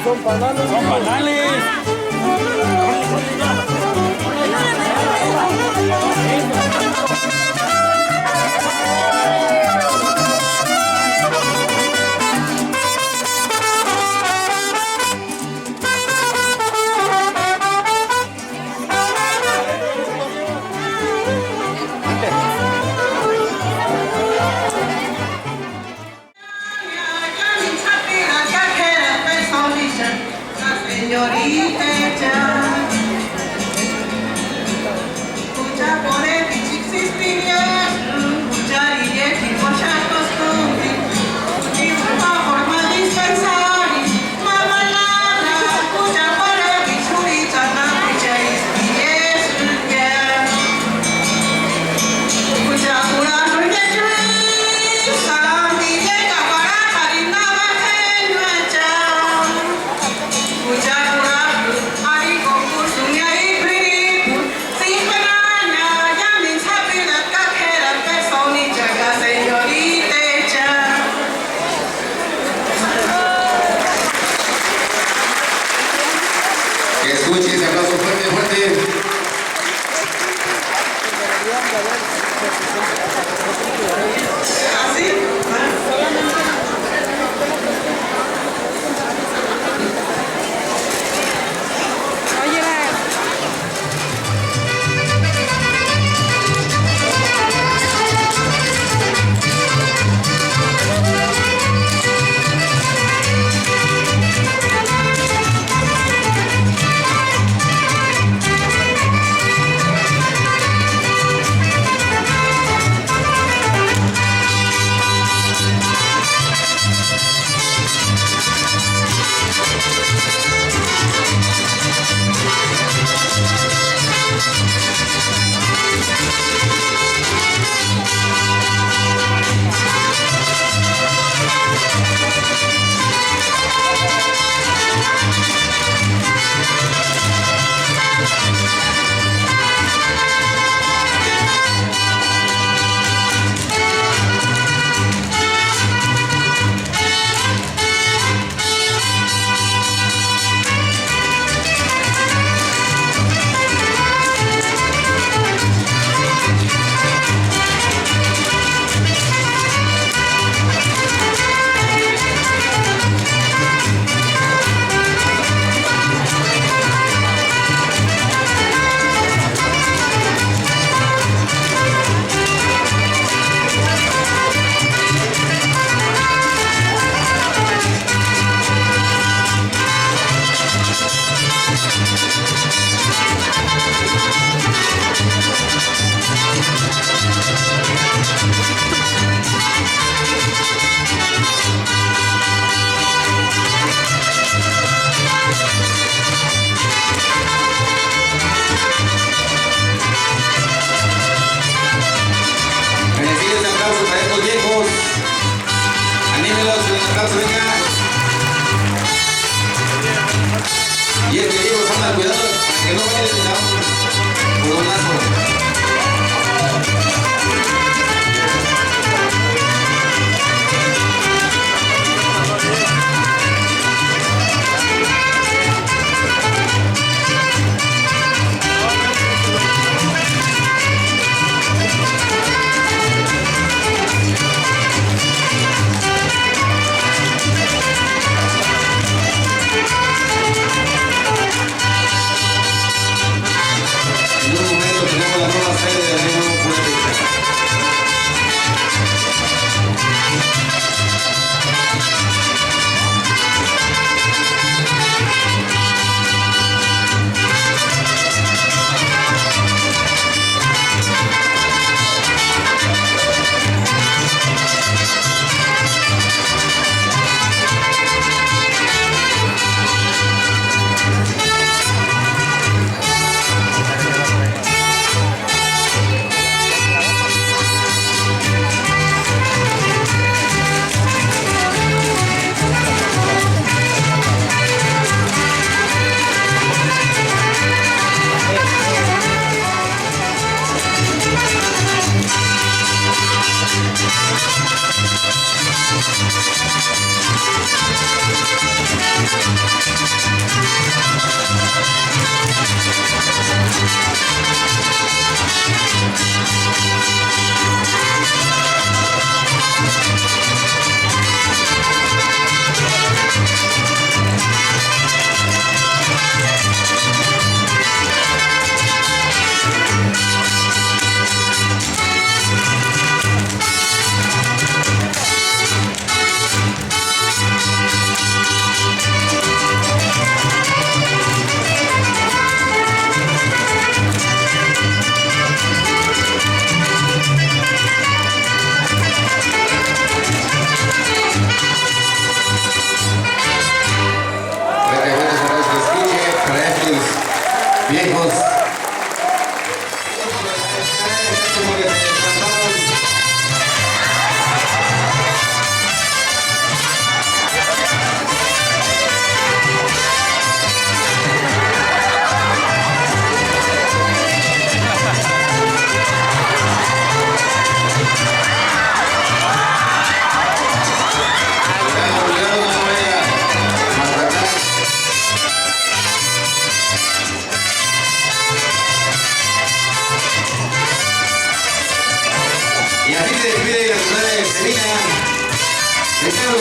Son panales. Son panales. Escuche ese aplauso fuerte, fuerte. Y el que digo, anda cuidado, que no vaya a por un lazo. En un momento tenemos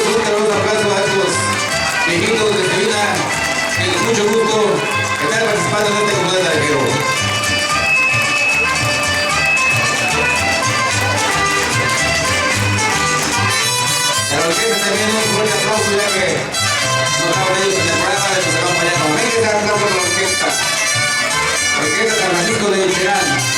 fuerte los aplausos a estos viejitos de Sevilla que con mucho gusto están participando en este comunidad de Arquero. A la orquesta también un fuerte aplauso ya que nos ha venido en el programa de nuestra compañera. Venga ese aplauso a la orquesta. Orquesta San Francisco de Cherán.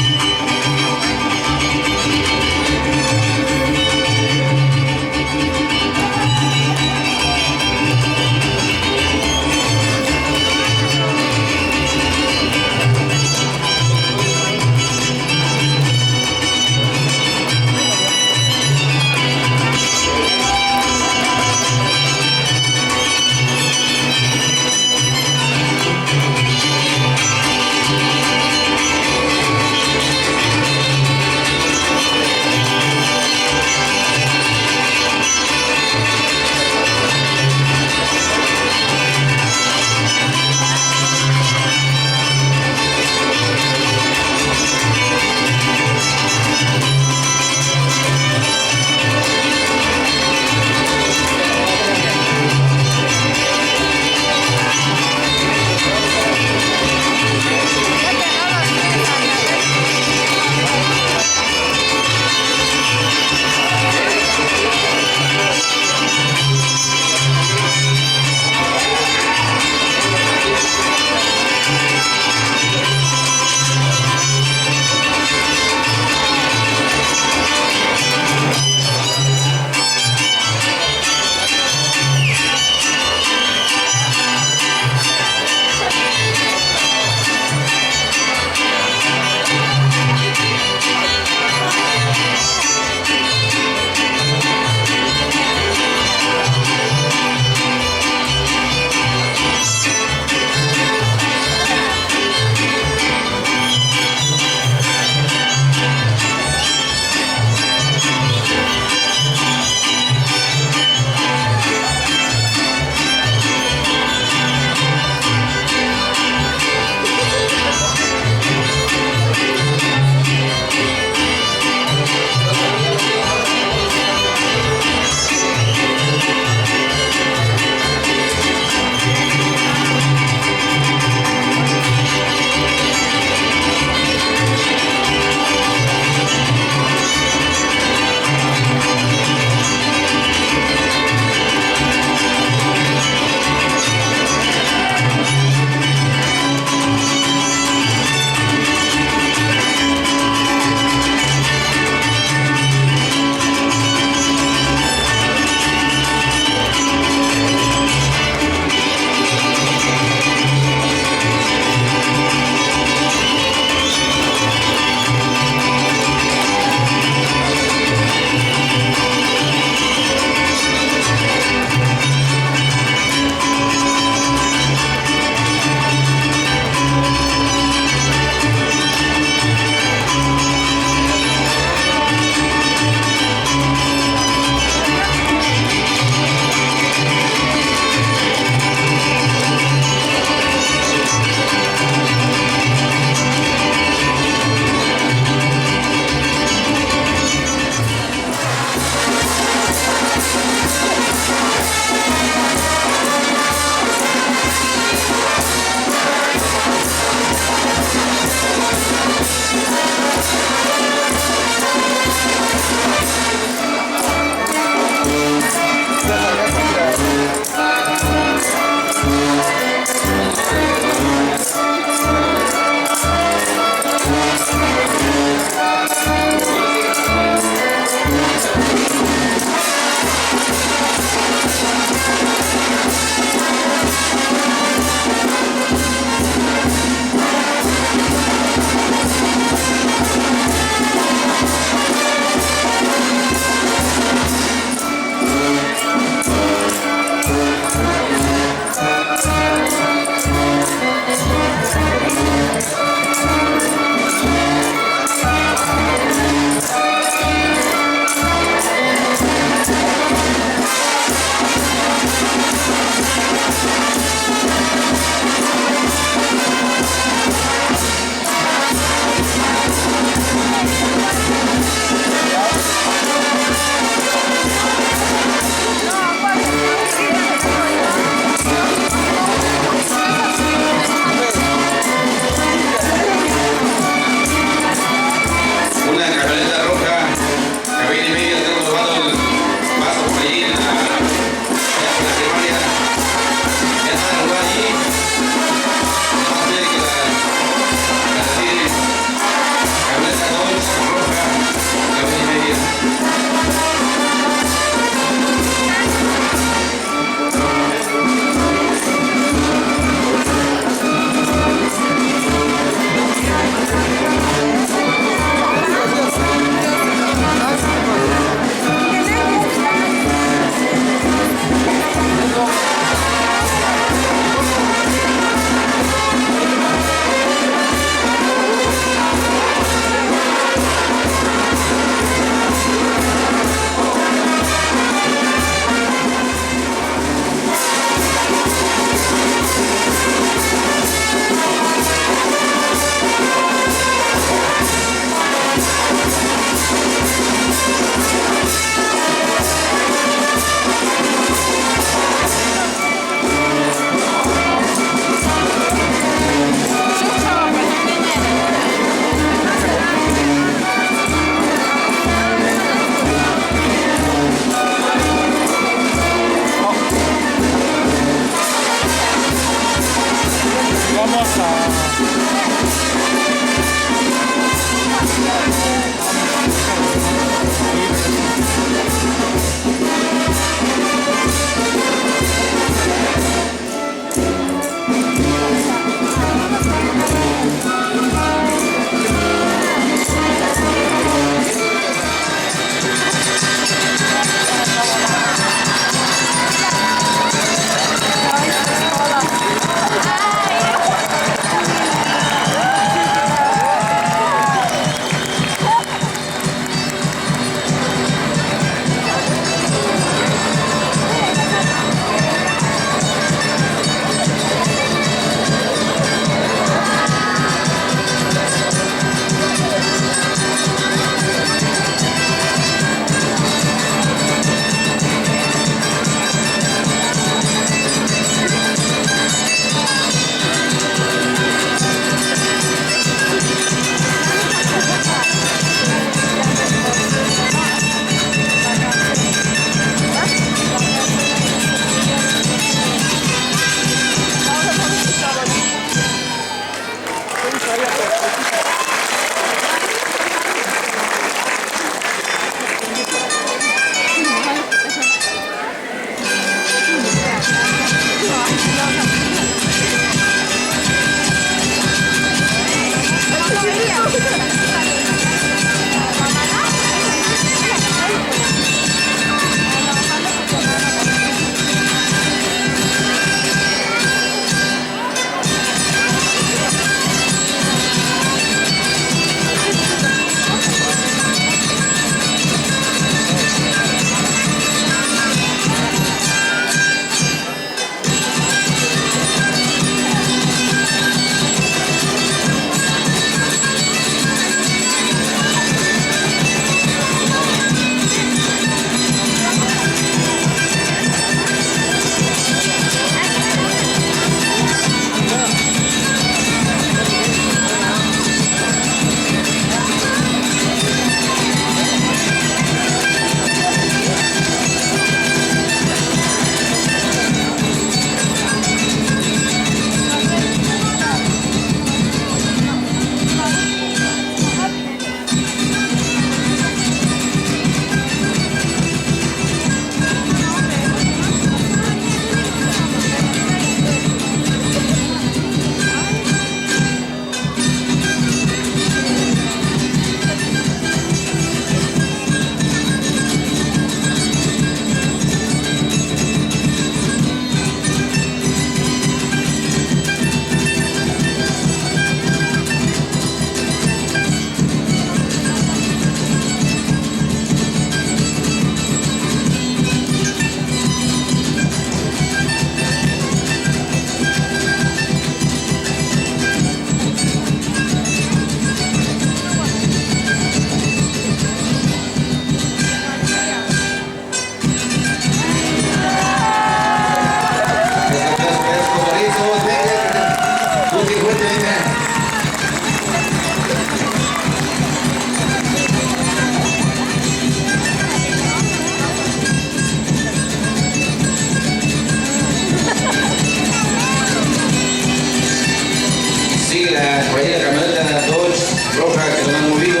Por ahí la camioneta Dodge roja que no han movido.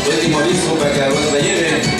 Último aviso para que la rueda la lleve.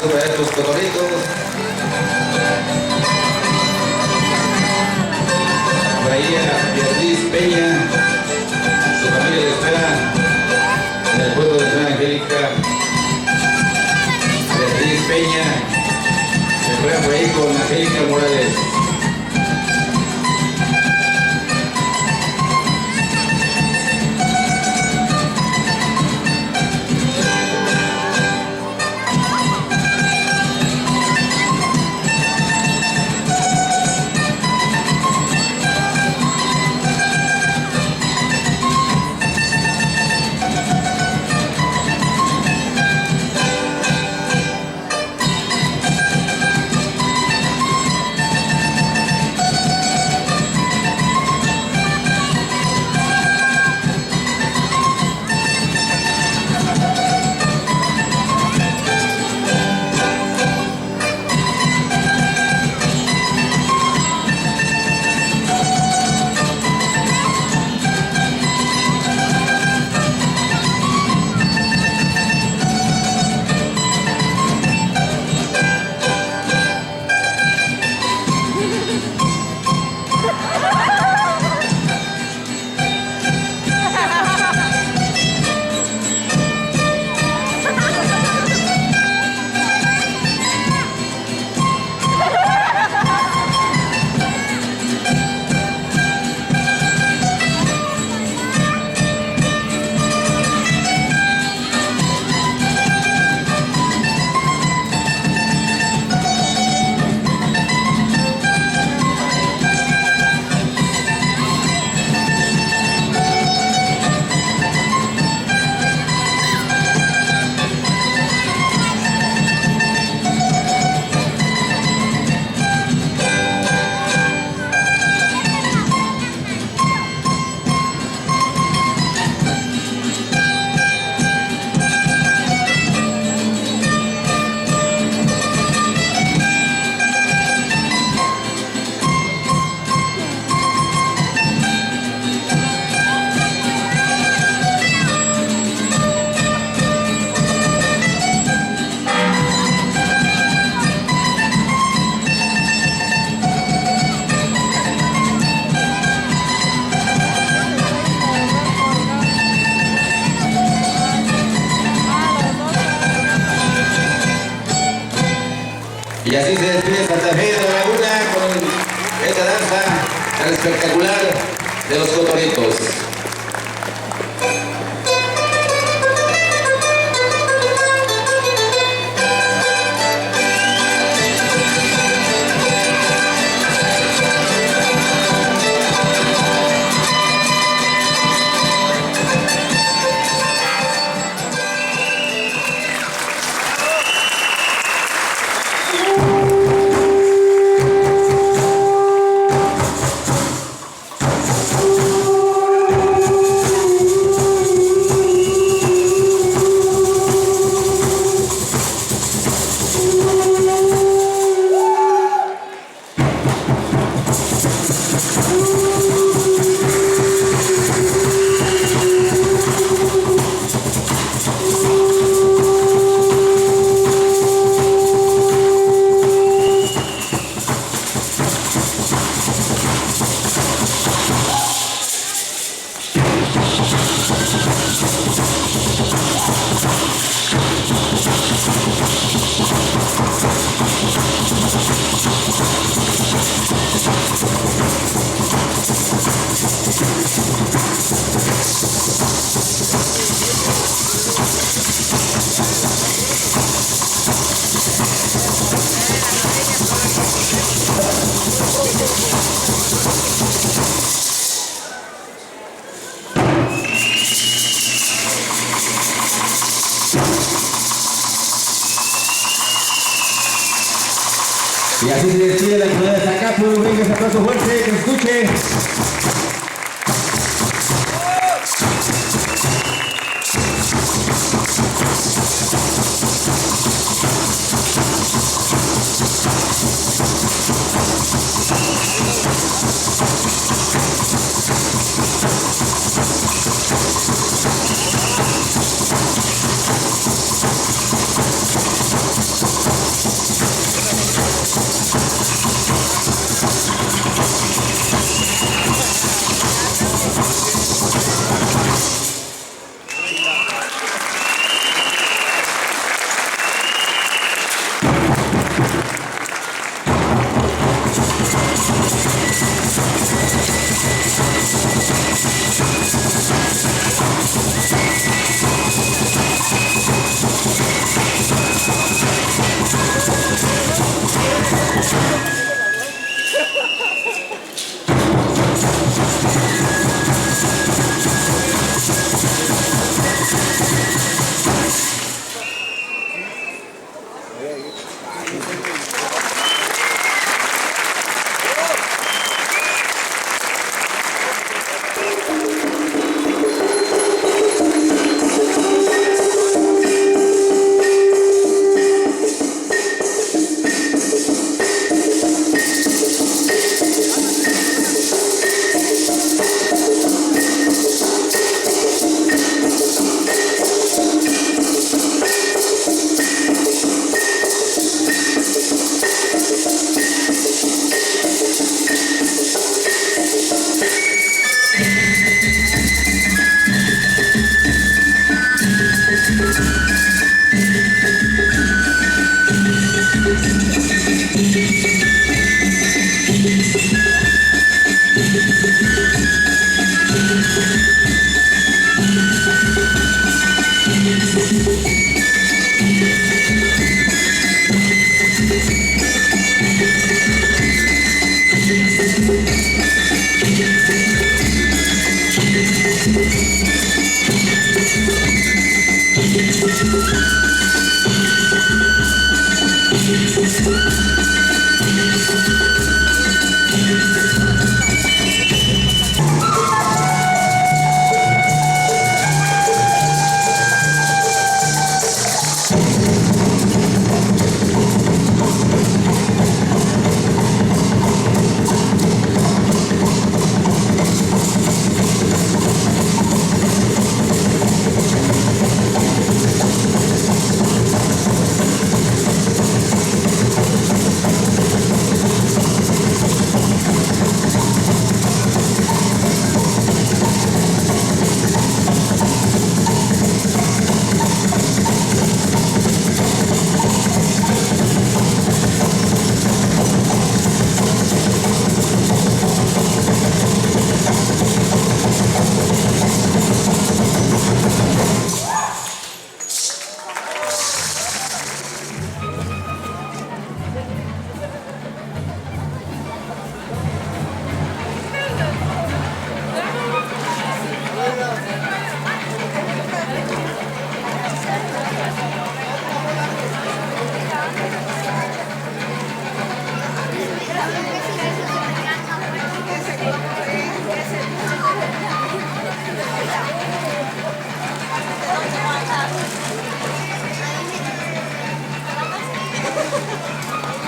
Para estos cotorritos. Por ahí a Beatriz Peña. con Angélica Morales. Y así se despide Santa Fe de la Laguna con esta danza tan espectacular de los cotorritos. Y así se despide la ciudad de Zacapu. Venga ese aplauso fuerte, que escuche.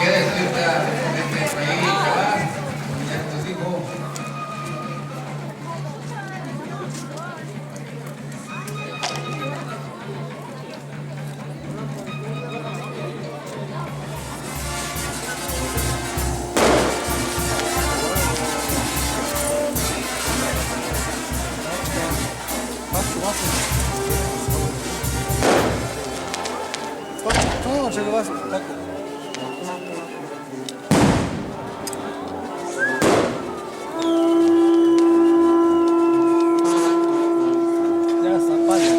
¿Quieres irte a este país, ¿verdad? Ya tus hijos. No, se lo vas a taco. Ya zapalla.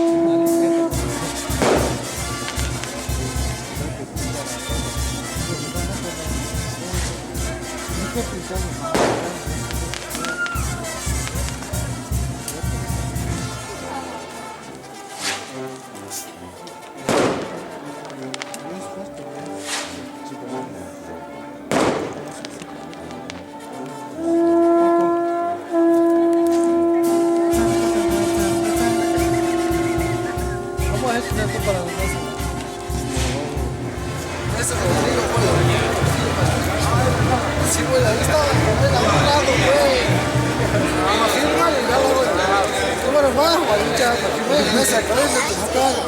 Vamos a esto para la casa. Ese Rodrigo, güey. Sí, güey, ahí estaba con él al lado, güey. Afirma y ya lo voy. Número más, güey, ya, porque güey, en esa cabeza te buscaba.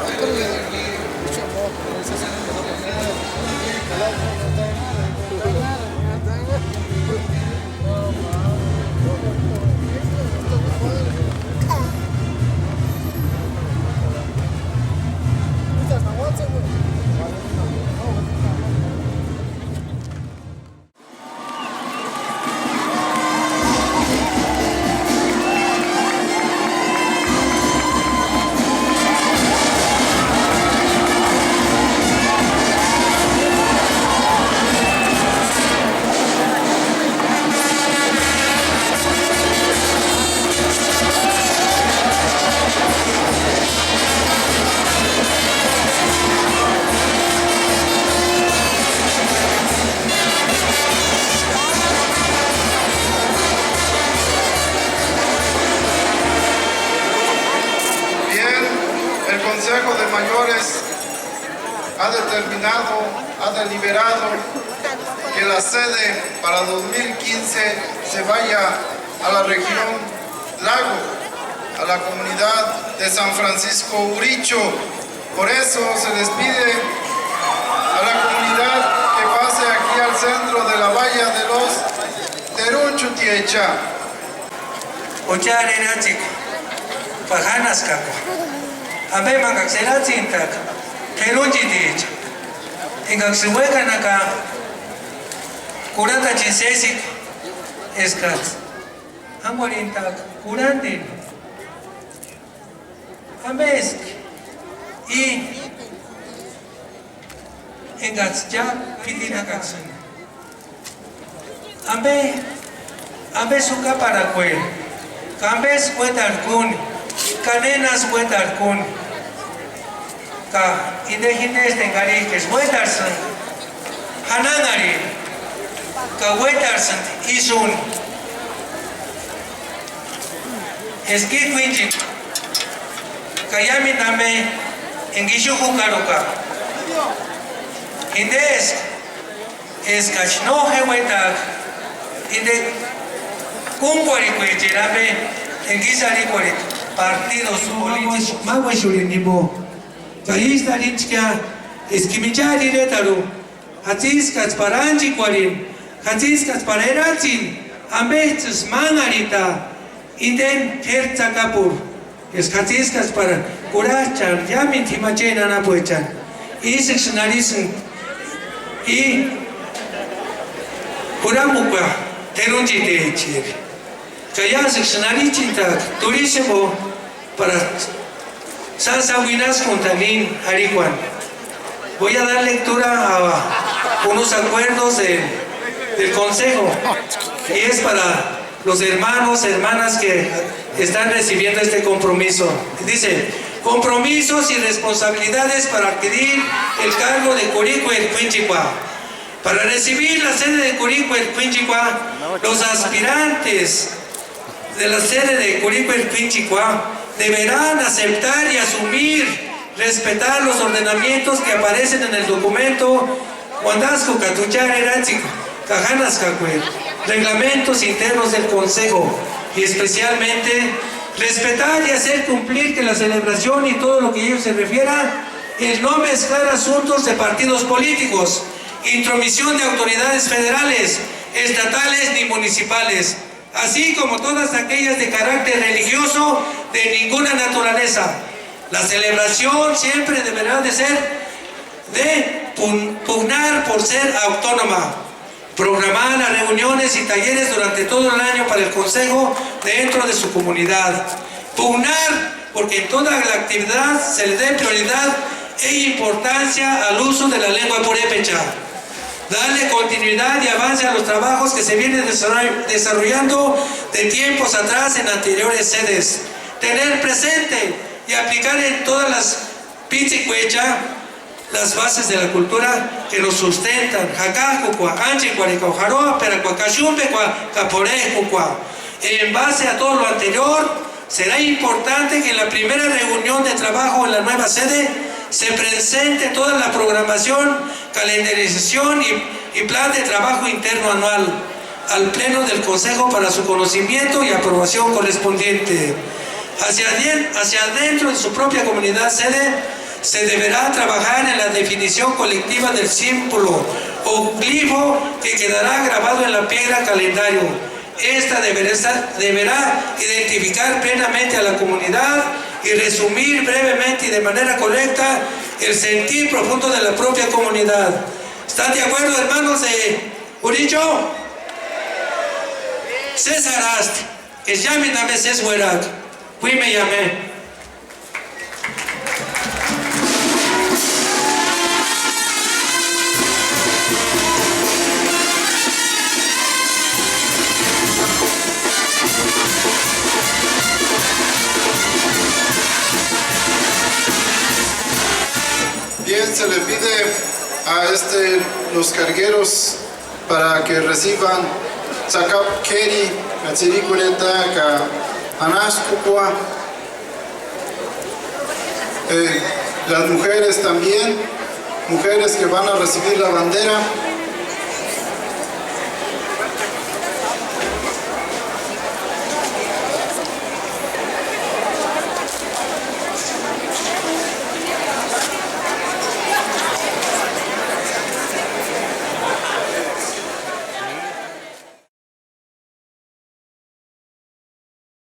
El Consejo de Mayores ha determinado, ha deliberado que la sede para 2015 se vaya a la región Lago, a la comunidad de San Francisco Uricho. Por eso se les pide a la comunidad que pase aquí al centro de la valla de los Terunchutiecha. Ucharina chico, pajanas caco. Abe mangak seratin tak, terunji dicha. Ingak suweka naka, kurata chisesik, eskat. Angwarin tak, kurandin. Abesk, I ingak jak pitina kaksun. Abe suka para kuel. Kambes wetar kun, cadenas wetar kun. ka indejines tengari que es wetarsen hanangari ka wetarsen isun es que quinji kayami name engishu karuka indes es kachno heweta inde kumpori kuecherabe engisari korit partidos políticos magwashurinimo Kahista rinchka eskimichari retaru hatziskas paranchi kwarin hatziskas pareratzin ambechus mangarita inden hertzakapur es hatziskas para kurachar yamin timachena napuechan isexnarisin y kuramuka terunchi techir kayasexnarichinta turismo para Sansa Winas Contamin Aricuan. Voy a dar lectura a unos acuerdos del Consejo y es para los hermanos, hermanas que están recibiendo este compromiso. Dice, compromisos y responsabilidades para adquirir el cargo de Coricuelcuinchicua. Para recibir la sede de Coricuelcuinchicua, los aspirantes de la sede de Coricuelcuinchicua deberán aceptar y asumir, respetar los ordenamientos que aparecen en el documento Wandasco Catuchar Erachico, Cajanas Cacue, reglamentos internos del Consejo y especialmente respetar y hacer cumplir que la celebración y todo lo que ello se refiera es no mezclar asuntos de partidos políticos, intromisión de autoridades federales, estatales ni municipales, así como todas aquellas de carácter religioso de ninguna naturaleza. La celebración siempre deberá de pugnar por ser autónoma, programar las reuniones y talleres durante todo el año para el Consejo dentro de su comunidad, pugnar porque en toda la actividad se le dé prioridad e importancia al uso de la lengua purépecha, darle continuidad y avance a los trabajos que se vienen desarrollando de tiempos atrás en anteriores sedes, tener presente y aplicar en todas las pichicuecha las bases de la cultura que nos sustentan, en base a todo lo anterior, será importante que en la primera reunión de trabajo en la nueva sede se presente toda la programación, calendarización y plan de trabajo interno anual al Pleno del Consejo para su conocimiento y aprobación correspondiente. Hacia adentro de su propia comunidad sede se deberá trabajar en la definición colectiva del símbolo o glifo que quedará grabado en la piedra calendario. Esta deberá identificar plenamente a la comunidad y resumir brevemente y de manera correcta el sentir profundo de la propia comunidad. ¿Están de acuerdo, hermanos de Uricho? César Ast, es llame dame César, fui me llamé. Bien, se le pide a los cargueros para que reciban Zacap Keri, Katsirikureta, Anascupua. Las mujeres también, mujeres que van a recibir la bandera,